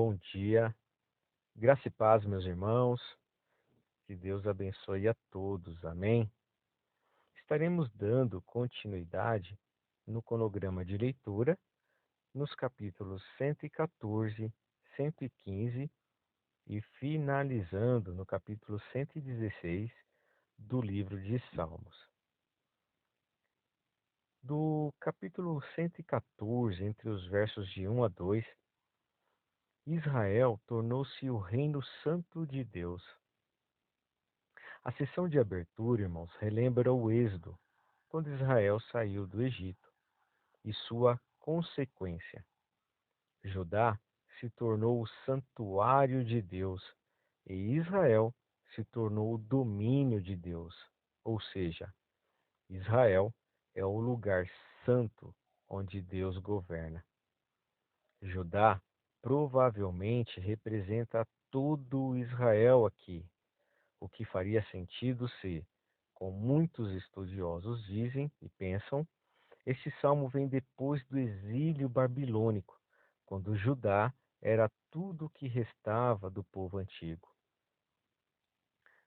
bom dia. Graça e paz, meus irmãos. Que Deus abençoe a todos. Amém. Estaremos dando continuidade no cronograma de leitura nos capítulos 114, 115 e finalizando no capítulo 116 do livro de Salmos. Do capítulo 114, entre os versos de 1 a 2, Israel tornou-se o reino santo de Deus. A sessão de abertura, irmãos, relembra o Êxodo, quando Israel saiu do Egito, e sua consequência. Judá se tornou o santuário de Deus, e Israel se tornou o domínio de Deus. Ou seja, Israel é o lugar santo onde Deus governa. Judá provavelmente representa todo Israel aqui, o que faria sentido se, como muitos estudiosos dizem e pensam, este salmo vem depois do exílio babilônico, quando Judá era tudo o que restava do povo antigo.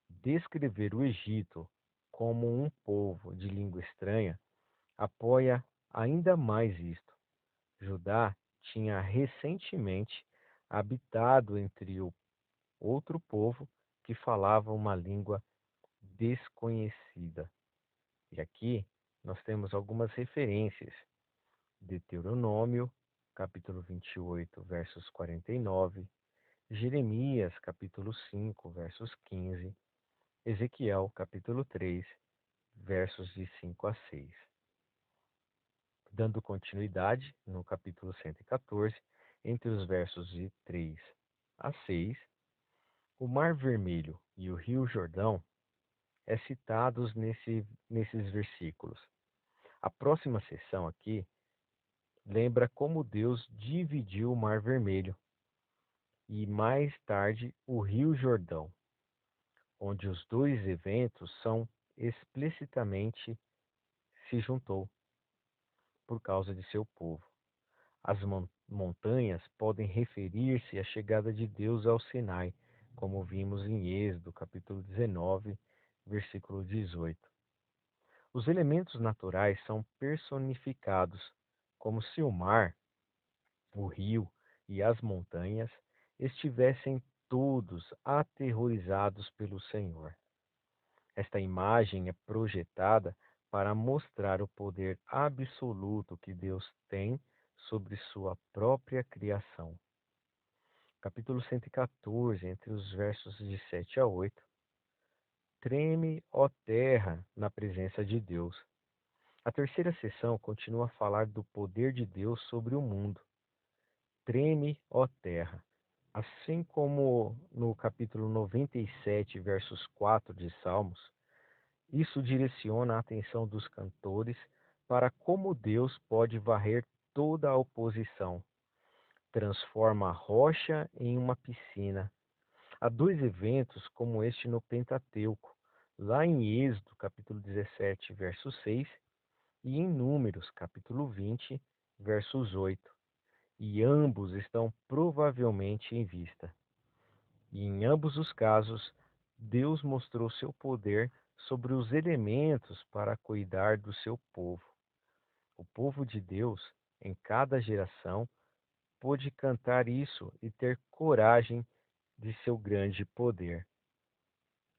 Descrever o Egito como um povo de língua estranha apoia ainda mais isto. Judá tinha recentemente habitado entre o outro povo que falava uma língua desconhecida. E aqui nós temos algumas referências. Deuteronômio, capítulo 28, versos 49, Jeremias, capítulo 5, versos 15, Ezequiel, capítulo 3, versos de 5 a 6. Dando continuidade no capítulo 114, entre os versos de 3 a 6, o Mar Vermelho e o Rio Jordão é citados nesses versículos. A próxima sessão aqui lembra como Deus dividiu o Mar Vermelho e mais tarde o Rio Jordão, onde os dois eventos são explicitamente se juntou por causa de seu povo. As montanhas podem referir-se à chegada de Deus ao Sinai, como vimos em Êxodo, capítulo 19, versículo 18. Os elementos naturais são personificados, como se o mar, o rio e as montanhas estivessem todos aterrorizados pelo Senhor. Esta imagem é projetada para mostrar o poder absoluto que Deus tem sobre sua própria criação. Capítulo 114, entre os versos de 7 a 8. Treme, ó terra, na presença de Deus. A terceira sessão continua a falar do poder de Deus sobre o mundo. Treme, ó terra. Assim como no capítulo 97, versos 4 de Salmos, isso direciona a atenção dos cantores para como Deus pode varrer toda a oposição, transforma a rocha em uma piscina. Há dois eventos como este no Pentateuco, lá em Êxodo, capítulo 17, verso 6, e em Números, capítulo 20, versos 8. E ambos estão provavelmente em vista. E em ambos os casos, Deus mostrou seu poder sobre os elementos para cuidar do seu povo. O povo de Deus, em cada geração, pôde cantar isso e ter coragem de seu grande poder.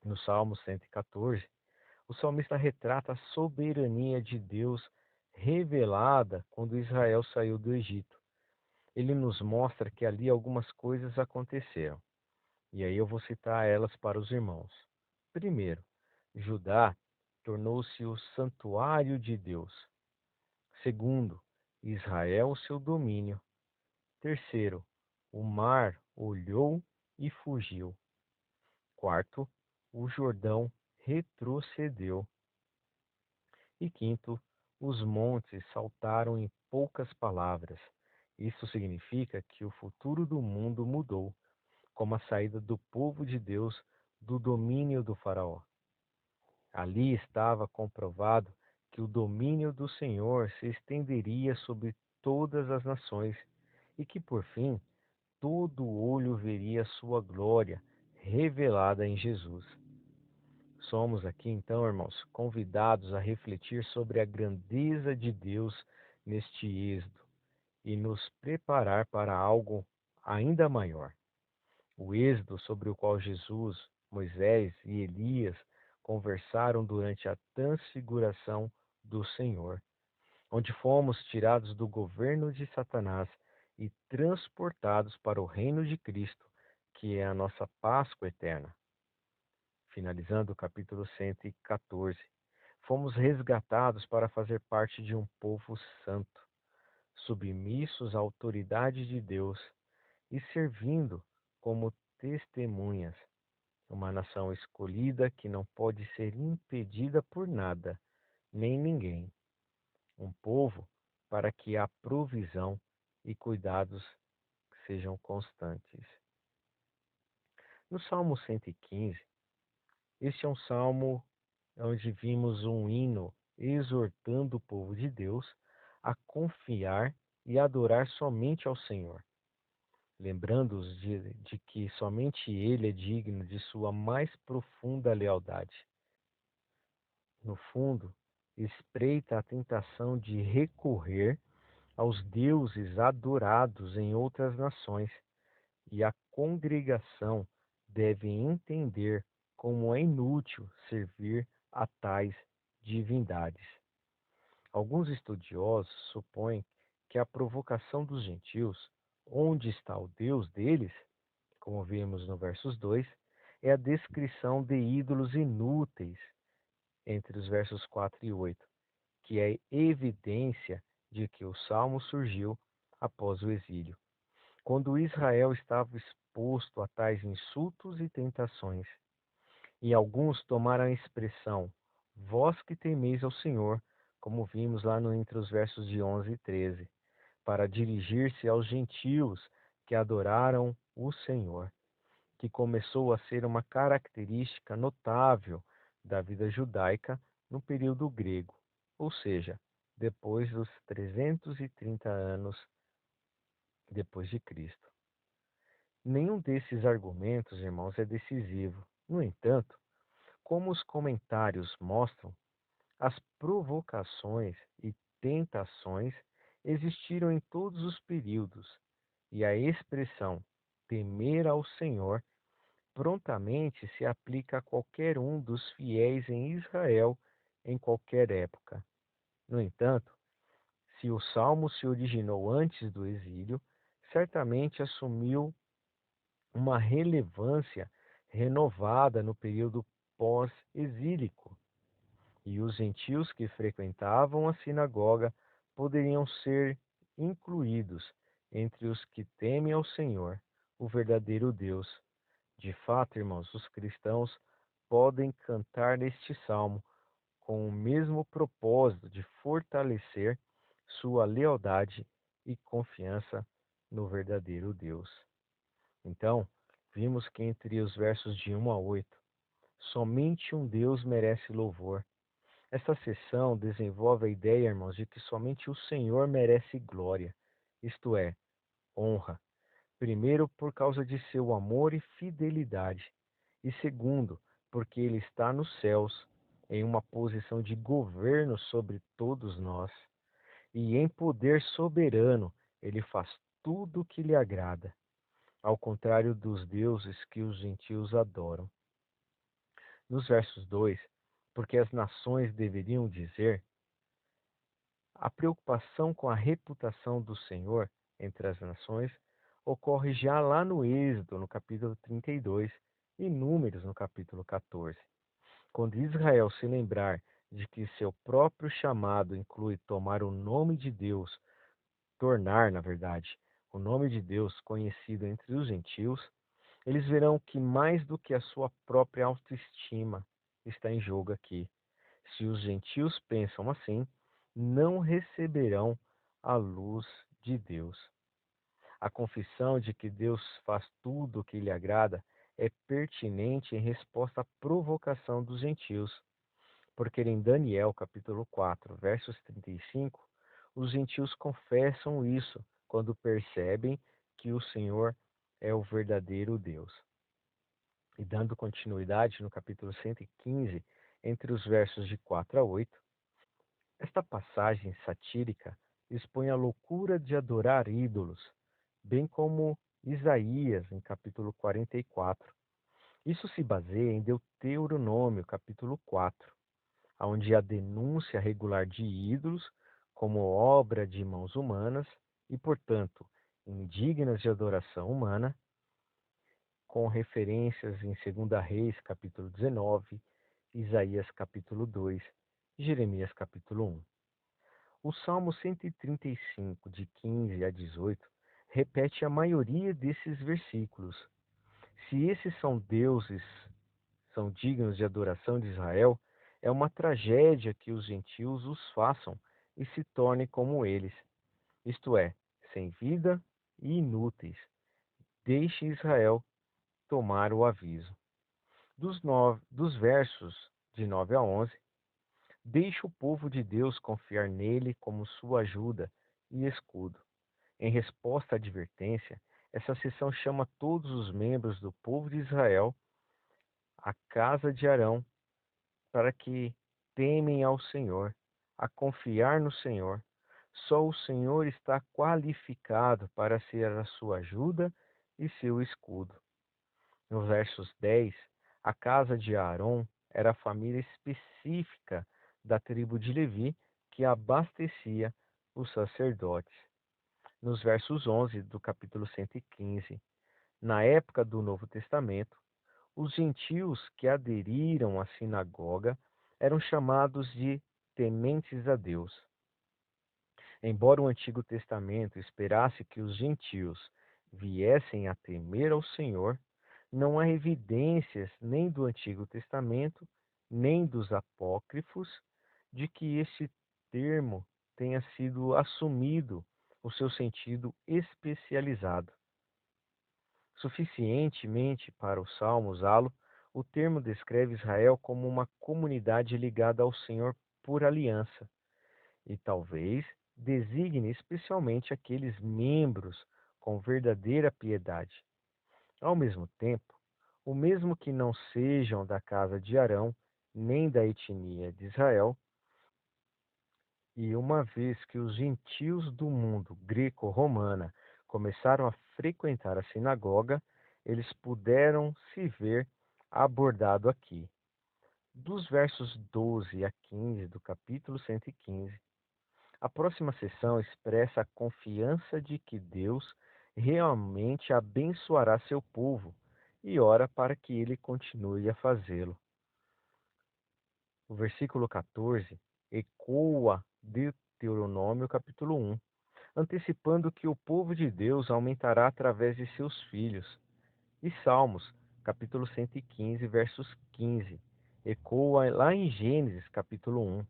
No Salmo 114, o salmista retrata a soberania de Deus revelada quando Israel saiu do Egito. Ele nos mostra que ali algumas coisas aconteceram. E aí eu vou citar elas para os irmãos. Primeiro, Judá tornou-se o santuário de Deus. Segundo, Israel o seu domínio. Terceiro, o mar olhou e fugiu. Quarto, o Jordão retrocedeu. E quinto, os montes saltaram em poucas palavras. Isso significa que o futuro do mundo mudou, como a saída do povo de Deus do domínio do Faraó. Ali estava comprovado que o domínio do Senhor se estenderia sobre todas as nações e que, por fim, todo olho veria sua glória revelada em Jesus. Somos aqui, então, irmãos, convidados a refletir sobre a grandeza de Deus neste êxodo e nos preparar para algo ainda maior. O êxodo sobre o qual Jesus, Moisés e Elias conversaram durante a transfiguração do Senhor, onde fomos tirados do governo de Satanás e transportados para o reino de Cristo, que é a nossa Páscoa eterna. Finalizando o capítulo 114, fomos resgatados para fazer parte de um povo santo, submissos à autoridade de Deus e servindo como testemunhas, uma nação escolhida que não pode ser impedida por nada, nem ninguém. Um povo para que a provisão e cuidados sejam constantes. No Salmo 115, este é um salmo onde vimos um hino exortando o povo de Deus a confiar e adorar somente ao Senhor, lembrando-os de que somente Ele é digno de sua mais profunda lealdade. No fundo, espreita a tentação de recorrer aos deuses adorados em outras nações, e a congregação deve entender como é inútil servir a tais divindades. Alguns estudiosos supõem que a provocação dos gentios, onde está o Deus deles, como vimos no versos 2, é a descrição de ídolos inúteis entre os versos 4 e 8, que é evidência de que o salmo surgiu após o exílio, quando Israel estava exposto a tais insultos e tentações. E alguns tomaram a expressão, vós que temeis ao Senhor, como vimos lá entre os versos de 11 e 13, para dirigir-se aos gentios que adoraram o Senhor, que começou a ser uma característica notável da vida judaica no período grego, ou seja, depois dos 330 anos depois de Cristo. Nenhum desses argumentos, irmãos, é decisivo. No entanto, como os comentários mostram, as provocações e tentações existiram em todos os períodos, e a expressão temer ao Senhor prontamente se aplica a qualquer um dos fiéis em Israel em qualquer época. No entanto, se o salmo se originou antes do exílio, certamente assumiu uma relevância renovada no período pós-exílico, e os gentios que frequentavam a sinagoga poderiam ser incluídos entre os que temem ao Senhor, o verdadeiro Deus. De fato, irmãos, os cristãos podem cantar este salmo com o mesmo propósito de fortalecer sua lealdade e confiança no verdadeiro Deus. Então, vimos que entre os versos de 1 a 8, somente um Deus merece louvor. Esta seção desenvolve a ideia, irmãos, de que somente o Senhor merece glória, isto é, honra. Primeiro, por causa de seu amor e fidelidade, e segundo, porque ele está nos céus, em uma posição de governo sobre todos nós, e em poder soberano, ele faz tudo o que lhe agrada, ao contrário dos deuses que os gentios adoram. Nos versos 2, porque as nações deveriam dizer, a preocupação com a reputação do Senhor entre as nações ocorre já lá no Êxodo, no capítulo 32, e Números, no capítulo 14. Quando Israel se lembrar de que seu próprio chamado inclui tomar o nome de Deus, tornar, na verdade, o nome de Deus conhecido entre os gentios, eles verão que mais do que a sua própria autoestima está em jogo aqui. Se os gentios pensam assim, não receberão a luz de Deus. A confissão de que Deus faz tudo o que lhe agrada é pertinente em resposta à provocação dos gentios, porque em Daniel capítulo 4, versos 35, os gentios confessam isso quando percebem que o Senhor é o verdadeiro Deus. E dando continuidade no capítulo 115, entre os versos de 4 a 8, esta passagem satírica expõe a loucura de adorar ídolos, bem como Isaías, em capítulo 44. Isso se baseia em Deuteronômio, capítulo 4, onde há denúncia regular de ídolos como obra de mãos humanas e, portanto, indignas de adoração humana, com referências em 2 Reis, capítulo 19, Isaías, capítulo 2, Jeremias, capítulo 1. O Salmo 135, de 15 a 18, repete a maioria desses versículos. Se esses são deuses, são dignos de adoração de Israel, é uma tragédia que os gentios os façam e se tornem como eles, isto é, sem vida e inúteis. Deixe Israel tomar o aviso. Dos versos de 9 a 11, deixe o povo de Deus confiar nele como sua ajuda e escudo. Em resposta à advertência, essa seção chama todos os membros do povo de Israel, a casa de Arão, para que temem ao Senhor, a confiar no Senhor. Só o Senhor está qualificado para ser a sua ajuda e seu escudo. No versos 10, a casa de Aaron era a família específica da tribo de Levi que abastecia os sacerdotes. Nos versos 11 do capítulo 115, na época do Novo Testamento, os gentios que aderiram à sinagoga eram chamados de tementes a Deus. Embora o Antigo Testamento esperasse que os gentios viessem a temer ao Senhor, não há evidências nem do Antigo Testamento, nem dos apócrifos, de que esse termo tenha sido assumido o seu sentido especializado. Suficientemente para o Salmo usá-lo, o termo descreve Israel como uma comunidade ligada ao Senhor por aliança, e talvez designe especialmente aqueles membros com verdadeira piedade. Ao mesmo tempo, o mesmo que não sejam da casa de Arão, nem da etnia de Israel, e uma vez que os gentios do mundo greco-romana começaram a frequentar a sinagoga, eles puderam se ver abordado aqui. Dos versos 12 a 15 do capítulo 115, a próxima sessão expressa a confiança de que Deus realmente abençoará seu povo e ora para que ele continue a fazê-lo. O versículo 14 ecoa Deuteronômio capítulo 1, antecipando que o povo de Deus aumentará através de seus filhos. E Salmos, capítulo 115, versos 15, ecoa lá em Gênesis, capítulo 1.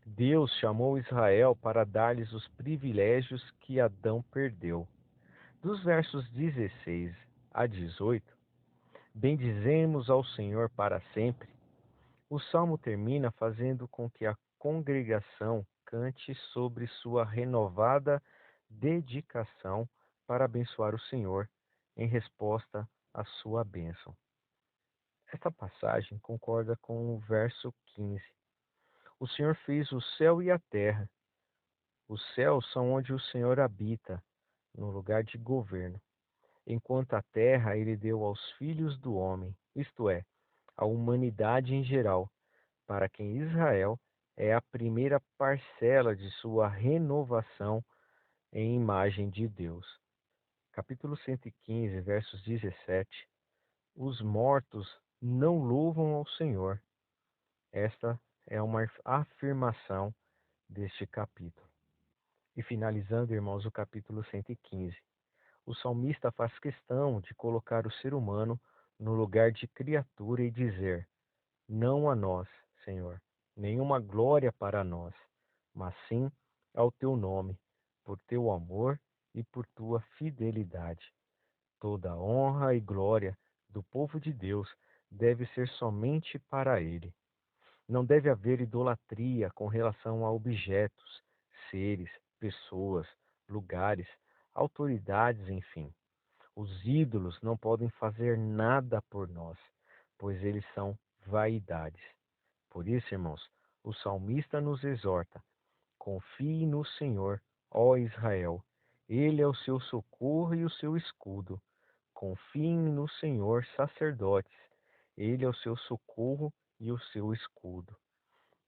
Deus chamou Israel para dar-lhes os privilégios que Adão perdeu. Dos versos 16 a 18, bendizemos ao Senhor para sempre. O salmo termina fazendo com que a congregação cante sobre sua renovada dedicação para abençoar o Senhor em resposta à sua bênção. Esta passagem concorda com o verso 15. O Senhor fez o céu e a terra. Os céus são onde o Senhor habita, no lugar de governo, enquanto a terra ele deu aos filhos do homem, isto é, à humanidade em geral, para quem Israel é a primeira parcela de sua renovação em imagem de Deus. Capítulo 115, versos 17. Os mortos não louvam ao Senhor. Esta é uma afirmação deste capítulo. E finalizando, irmãos, o capítulo 115. O salmista faz questão de colocar o ser humano no lugar de criatura e dizer: não a nós, Senhor, nenhuma glória para nós, mas sim ao teu nome, por teu amor e por tua fidelidade. Toda a honra e glória do povo de Deus deve ser somente para ele. Não deve haver idolatria com relação a objetos, seres, pessoas, lugares, autoridades, enfim. Os ídolos não podem fazer nada por nós, pois eles são vaidades. Por isso, irmãos, o salmista nos exorta: confie no Senhor, ó Israel. Ele é o seu socorro e o seu escudo. Confiem no Senhor, sacerdotes. Ele é o seu socorro e o seu escudo.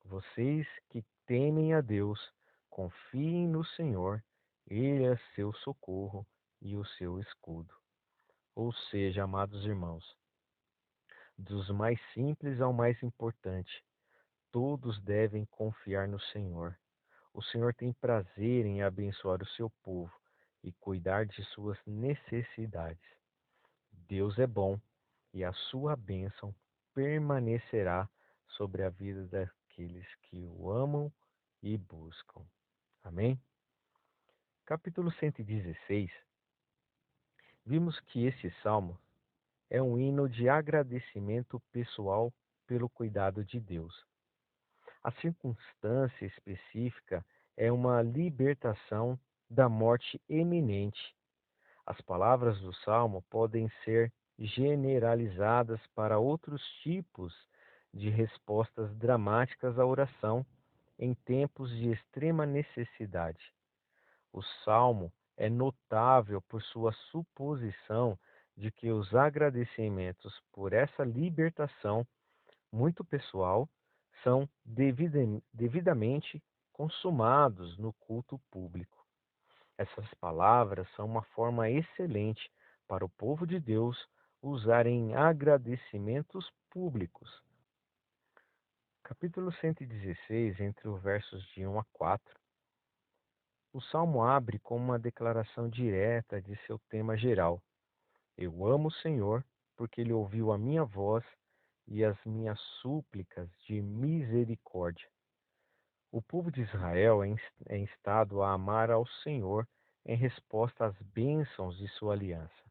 Vocês que temem a Deus, confiem no Senhor. Ele é seu socorro e o seu escudo. Ou seja, amados irmãos, dos mais simples ao mais importante, todos devem confiar no Senhor. O Senhor tem prazer em abençoar o seu povo e cuidar de suas necessidades. Deus é bom e a sua bênção permanecerá sobre a vida daqueles que o amam e buscam. Amém? Capítulo 116. Vimos que esse salmo é um hino de agradecimento pessoal pelo cuidado de Deus. A circunstância específica é uma libertação da morte iminente. As palavras do salmo podem ser generalizadas para outros tipos de respostas dramáticas à oração em tempos de extrema necessidade. O salmo é notável por sua suposição de que os agradecimentos por essa libertação muito pessoal são devidamente consumados no culto público. Essas palavras são uma forma excelente para o povo de Deus usarem agradecimentos públicos. Capítulo 116, entre os versos de 1 a 4. O salmo abre com uma declaração direta de seu tema geral. Eu amo o Senhor, porque Ele ouviu a minha voz e as minhas súplicas de misericórdia. O povo de Israel é instado a amar ao Senhor em resposta às bênçãos de sua aliança.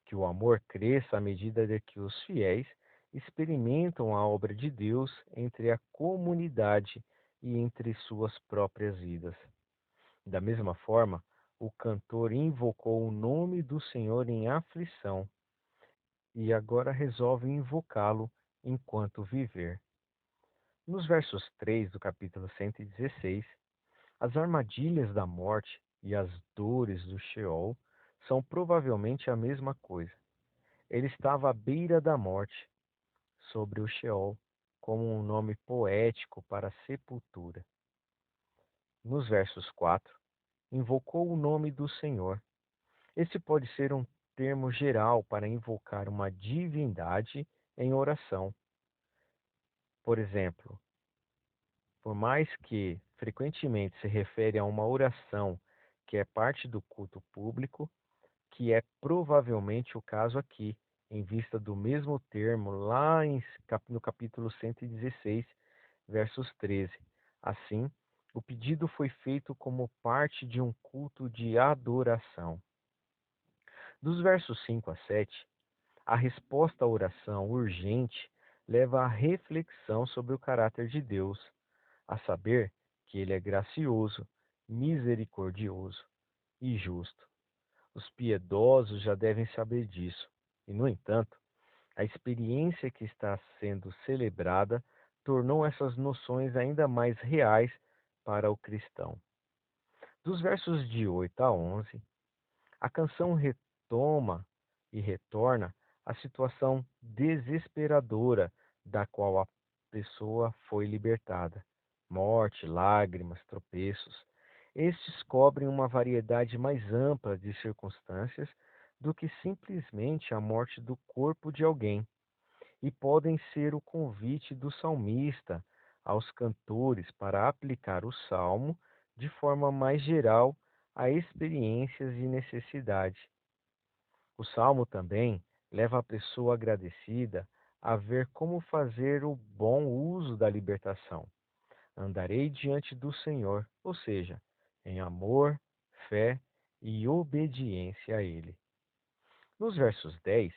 Que o amor cresça à medida de que os fiéis experimentam a obra de Deus entre a comunidade e entre suas próprias vidas. Da mesma forma, o cantor invocou o nome do Senhor em aflição e agora resolve invocá-lo enquanto viver. Nos versos 3 do capítulo 116, as armadilhas da morte e as dores do Sheol são provavelmente a mesma coisa. Ele estava à beira da morte, sobre o Sheol, como um nome poético para a sepultura. Nos versos 4, invocou o nome do Senhor. Esse pode ser um termo geral para invocar uma divindade em oração. Por exemplo, por mais que frequentemente se refere a uma oração que é parte do culto público, que é provavelmente o caso aqui, em vista do mesmo termo lá no capítulo 116, versos 13. Assim, o pedido foi feito como parte de um culto de adoração. Dos versos 5 a 7, a resposta à oração urgente leva à reflexão sobre o caráter de Deus, a saber que ele é gracioso, misericordioso e justo. Os piedosos já devem saber disso, e, no entanto, a experiência que está sendo celebrada tornou essas noções ainda mais reais para o cristão. Dos versos de 8 a 11, a canção retoma e retorna à situação desesperadora da qual a pessoa foi libertada. Morte, lágrimas, tropeços. Estes cobrem uma variedade mais ampla de circunstâncias do que simplesmente a morte do corpo de alguém, e podem ser o convite do salmista aos cantores para aplicar o salmo de forma mais geral a experiências de necessidade. O salmo também leva a pessoa agradecida a ver como fazer o bom uso da libertação. Andarei diante do Senhor, ou seja, em amor, fé e obediência a Ele. Nos versos 10,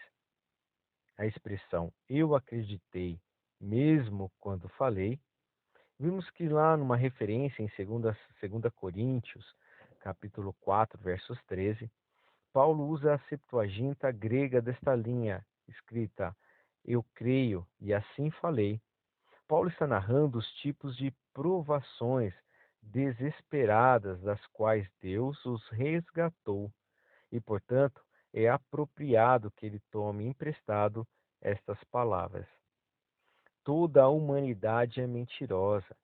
a expressão eu acreditei mesmo quando falei, vimos que lá numa referência em 2 Coríntios, capítulo 4, versos 13, Paulo usa a Septuaginta grega desta linha, escrita eu creio e assim falei. Paulo está narrando os tipos de provações desesperadas das quais Deus os resgatou, e, portanto, é apropriado que ele tome emprestado estas palavras. Toda a humanidade é mentirosa,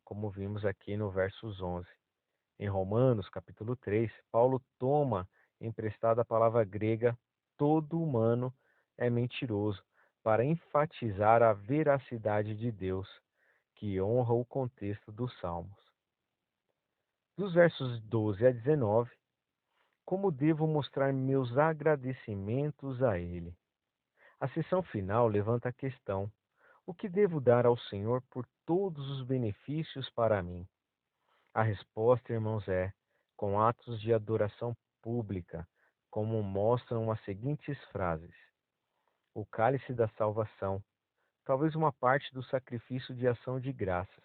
como vimos aqui no versos 11. Em Romanos, capítulo 3, Paulo toma emprestada a palavra grega todo humano é mentiroso, para enfatizar a veracidade de Deus, que honra o contexto dos Salmos. Dos versos 12 a 19, como devo mostrar meus agradecimentos a Ele? A seção final levanta a questão: o que devo dar ao Senhor por todos os benefícios para mim? A resposta, irmãos, é com atos de adoração pública, como mostram as seguintes frases: o cálice da salvação, talvez uma parte do sacrifício de ação de graças,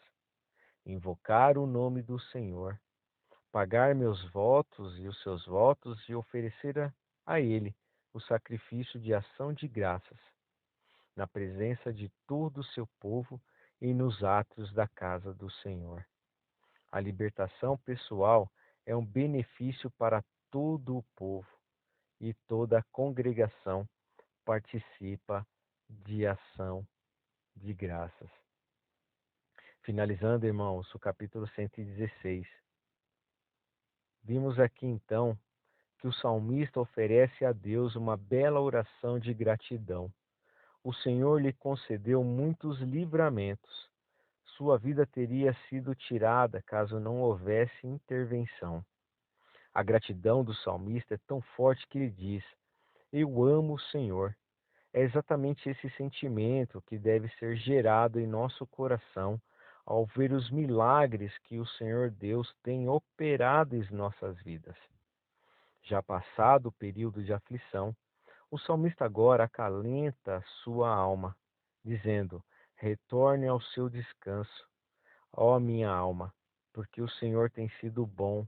invocar o nome do Senhor, pagar meus votos e os seus votos e oferecer a Ele o sacrifício de ação de graças, na presença de todo o seu povo e nos átrios da casa do Senhor. A libertação pessoal é um benefício para todo o povo e toda a congregação participa de ação de graças. Finalizando, irmãos, o capítulo 116. Vimos aqui então que o salmista oferece a Deus uma bela oração de gratidão. O Senhor lhe concedeu muitos livramentos. Sua vida teria sido tirada caso não houvesse intervenção. A gratidão do salmista é tão forte que ele diz: eu amo o Senhor. É exatamente esse sentimento que deve ser gerado em nosso coração ao ver os milagres que o Senhor Deus tem operado em nossas vidas. Já passado o período de aflição, o salmista agora acalenta sua alma, dizendo: retorne ao seu descanso, ó minha alma, porque o Senhor tem sido bom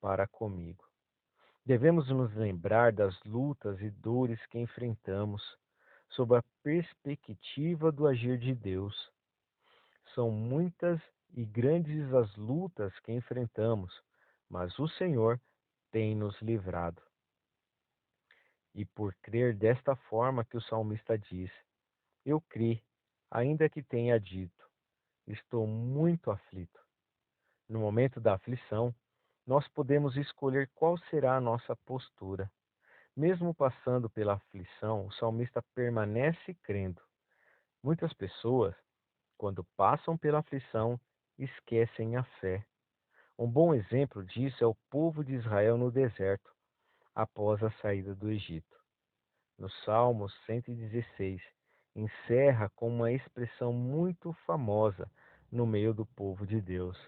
para comigo. Devemos nos lembrar das lutas e dores que enfrentamos, sob a perspectiva do agir de Deus. São muitas e grandes as lutas que enfrentamos, mas o Senhor tem nos livrado. E por crer desta forma que o salmista diz: eu criei, ainda que tenha dito, estou muito aflito. No momento da aflição, nós podemos escolher qual será a nossa postura. Mesmo passando pela aflição, o salmista permanece crendo. Muitas pessoas, quando passam pela aflição, esquecem a fé. Um bom exemplo disso é o povo de Israel no deserto, após a saída do Egito. No Salmo 116, encerra com uma expressão muito famosa no meio do povo de Deus: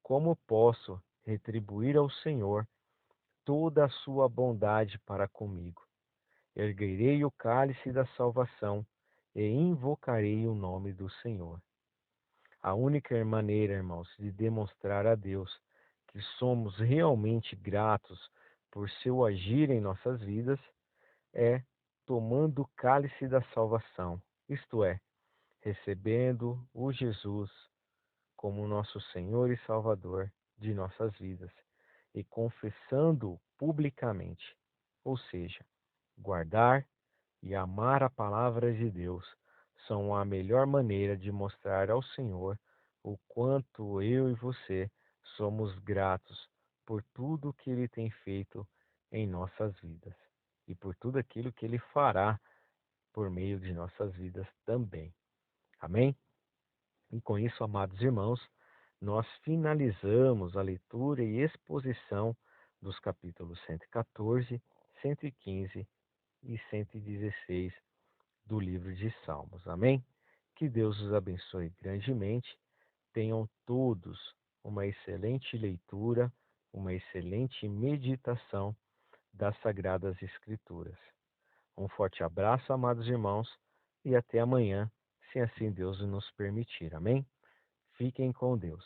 como posso retribuir ao Senhor toda a sua bondade para comigo? Erguerei o cálice da salvação e invocarei o nome do Senhor. A única maneira, irmãos, de demonstrar a Deus que somos realmente gratos por seu agir em nossas vidas é tomando o cálice da salvação, isto é, recebendo o Jesus como nosso Senhor e Salvador de nossas vidas e confessando-o publicamente, ou seja, guardar e amar a palavra de Deus são a melhor maneira de mostrar ao Senhor o quanto eu e você somos gratos por tudo que Ele tem feito em nossas vidas e por tudo aquilo que Ele fará por meio de nossas vidas também. Amém? E com isso, amados irmãos, nós finalizamos a leitura e exposição dos capítulos 114, 115 e 116 do livro de Salmos. Amém? Que Deus os abençoe grandemente. Tenham todos uma excelente leitura, uma excelente meditação das Sagradas Escrituras. Um forte abraço, amados irmãos, e até amanhã, se assim Deus nos permitir. Amém? Fiquem com Deus.